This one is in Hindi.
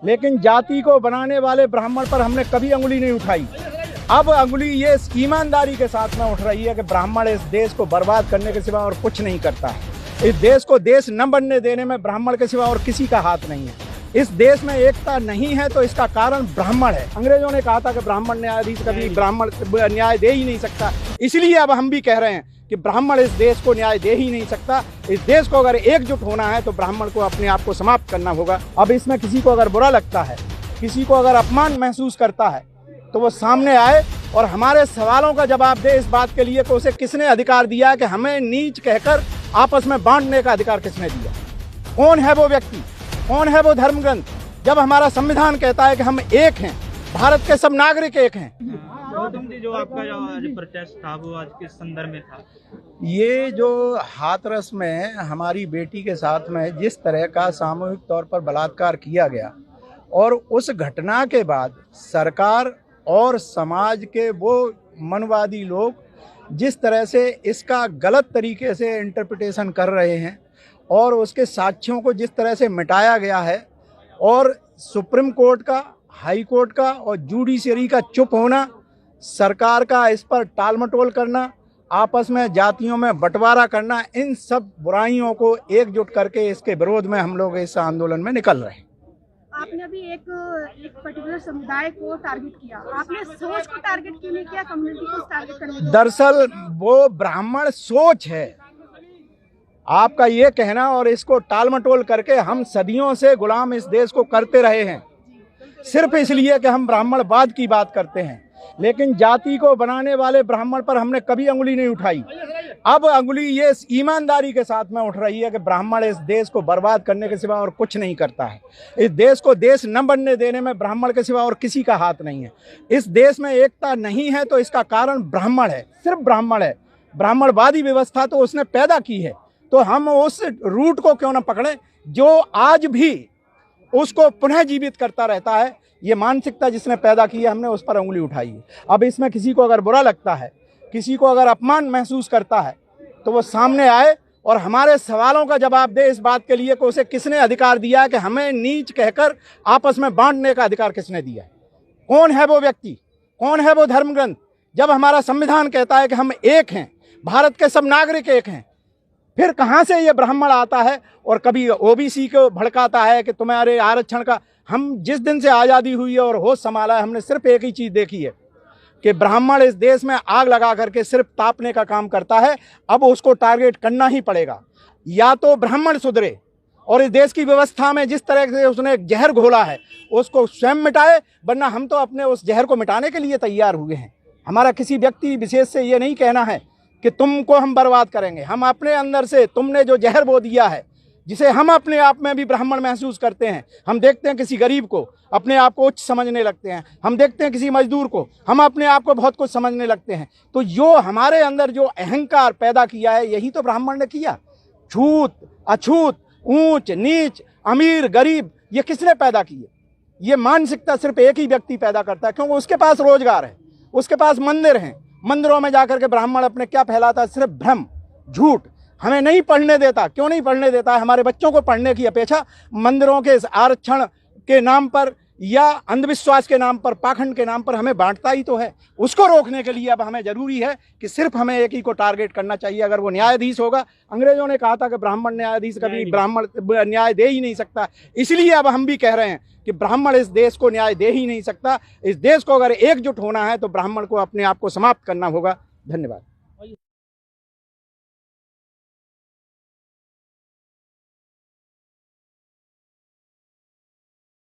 लेकिन जाति को बनाने वाले ब्राह्मण पर हमने कभी अंगुली नहीं उठाई। अब अंगुली ये ईमानदारी के साथ में उठ रही है कि ब्राह्मण इस देश को बर्बाद करने के सिवा और कुछ नहीं करता है। इस देश को देश न बनने देने में ब्राह्मण के सिवा और किसी का हाथ नहीं है। इस देश में एकता नहीं है तो इसका कारण ब्राह्मण है। अंग्रेजों ने कहा था कि ब्राह्मण न्यायाधीश कभी ब्राह्मण न्याय दे ही नहीं सकता, इसलिए अब हम भी कह रहे हैं कि ब्राह्मण इस देश को न्याय दे ही नहीं सकता। इस देश को अगर एकजुट होना है तो ब्राह्मण को अपने आप को समाप्त करना होगा। अब इसमें किसी को अगर बुरा लगता है, किसी को अगर अपमान महसूस करता है तो वो सामने आए और हमारे सवालों का जवाब दे इस बात के लिए कि उसे किसने अधिकार दिया कि हमें नीच कहकर आपस में बांटने का अधिकार किसने दिया। कौन है वो व्यक्ति, कौन है वो धर्मग्रंथ, जब हमारा संविधान कहता है कि हम एक हैं, भारत के सब नागरिक एक हैं। गौतम जी, जो आपका जो आज प्रोटेस्ट था वो आज किस संदर्भ में था? ये जो हाथरस में हमारी बेटी के साथ में जिस तरह का सामूहिक तौर पर बलात्कार किया गया और उस घटना के बाद सरकार और समाज के वो मनवादी लोग जिस तरह से इसका गलत तरीके से इंटरप्रिटेशन कर रहे हैं और उसके साक्ष्यों को जिस तरह से मिटाया गया है और सुप्रीम कोर्ट का, हाई कोर्ट का और जुडिशरी का चुप होना, सरकार का इस पर टालमटोल करना, आपस में जातियों में बंटवारा करना, इन सब बुराइयों को एकजुट करके इसके विरोध में हम लोग इस आंदोलन में निकल रहे हैं। आपने अभी एक पर्टिकुलर समुदाय को टारगेट किया, आपने सोच को टारगेट क्यों नहीं किया, कम्युनिटी को टारगेट करने? दरअसल वो ब्राह्मण सोच है आपका ये कहना, और इसको टालमटोल करके हम सदियों से गुलाम इस देश को करते रहे हैं सिर्फ इसलिए कि हम ब्राह्मणवाद की बात करते हैं। लेकिन जाति को बनाने वाले ब्राह्मण पर हमने कभी अंगुली नहीं उठाई। अब अंगुली ये ईमानदारी के साथ में उठ रही है कि ब्राह्मण इस देश को बर्बाद करने के सिवा और कुछ नहीं करता है। इस देश को देश न बनने देने में ब्राह्मण के सिवा और किसी का हाथ नहीं है। इस देश में एकता नहीं है तो इसका कारण ब्राह्मण है, सिर्फ ब्राह्मण है। ब्राह्मणवादी व्यवस्था तो उसने पैदा की है, तो हम उस रूट को क्यों न पकड़ें जो आज भी उसको पुनः जीवित करता रहता है। ये मानसिकता जिसने पैदा की है, हमने उस पर उंगली उठाई है। अब इसमें किसी को अगर बुरा लगता है, किसी को अगर अपमान महसूस करता है तो वो सामने आए और हमारे सवालों का जवाब दे इस बात के लिए कि उसे किसने अधिकार दिया कि हमें नीच कहकर आपस में बांटने का अधिकार किसने दिया है। कौन है वो व्यक्ति, कौन है वो धर्मग्रंथ, जब हमारा संविधान कहता है कि हम एक हैं, भारत के सब नागरिक एक हैं। फिर कहाँ से ये ब्राह्मण आता है और कभी ओबीसी को भड़काता है कि तुम्हारे आरक्षण का। हम जिस दिन से आज़ादी हुई है और होश संभाला है, हमने सिर्फ एक ही चीज़ देखी है कि ब्राह्मण इस देश में आग लगा करके सिर्फ तापने का काम करता है। अब उसको टारगेट करना ही पड़ेगा, या तो ब्राह्मण सुधरे और इस देश की व्यवस्था में जिस तरह से उसने जहर घोला है उसको स्वयं मिटाए, वरना हम तो अपने उस जहर को मिटाने के लिए तैयार हुए हैं। हमारा किसी व्यक्ति विशेष से ये नहीं कहना है कि तुमको हम बर्बाद करेंगे। हम अपने अंदर से तुमने जो जहर बो दिया है, जिसे हम अपने आप में भी ब्राह्मण महसूस करते हैं, हम देखते हैं किसी गरीब को अपने आप को उच्च समझने लगते हैं, हम देखते हैं किसी मजदूर को हम अपने आप को बहुत कुछ समझने लगते हैं। तो जो हमारे अंदर जो अहंकार पैदा किया है, यही तो ब्राह्मण ने किया। छूत अछूत, ऊंच नीच, अमीर गरीब, ये किसने पैदा किए? ये मानसिकता सिर्फ एक ही व्यक्ति पैदा करता है, क्योंकि उसके पास रोजगार है, उसके पास मंदिर हैं। मंदिरों में जाकर के ब्राह्मण अपने क्या फैलाता है? सिर्फ भ्रम, झूठ। हमें नहीं पढ़ने देता। क्यों नहीं पढ़ने देता है? हमारे बच्चों को पढ़ने की अपेक्षा मंदिरों के आरक्षण के नाम पर या अंधविश्वास के नाम पर, पाखंड के नाम पर हमें बांटता ही तो है। उसको रोकने के लिए अब हमें जरूरी है कि सिर्फ हमें एक ही को टारगेट करना चाहिए, अगर वो न्यायाधीश होगा। अंग्रेजों ने कहा था कि ब्राह्मण न्यायाधीश कभी ब्राह्मण न्याय दे ही नहीं सकता, इसलिए अब हम भी कह रहे हैं कि ब्राह्मण इस देश को न्याय दे ही नहीं सकता। इस देश को अगर एकजुट होना है तो ब्राह्मण को अपने आप को समाप्त करना होगा। धन्यवाद।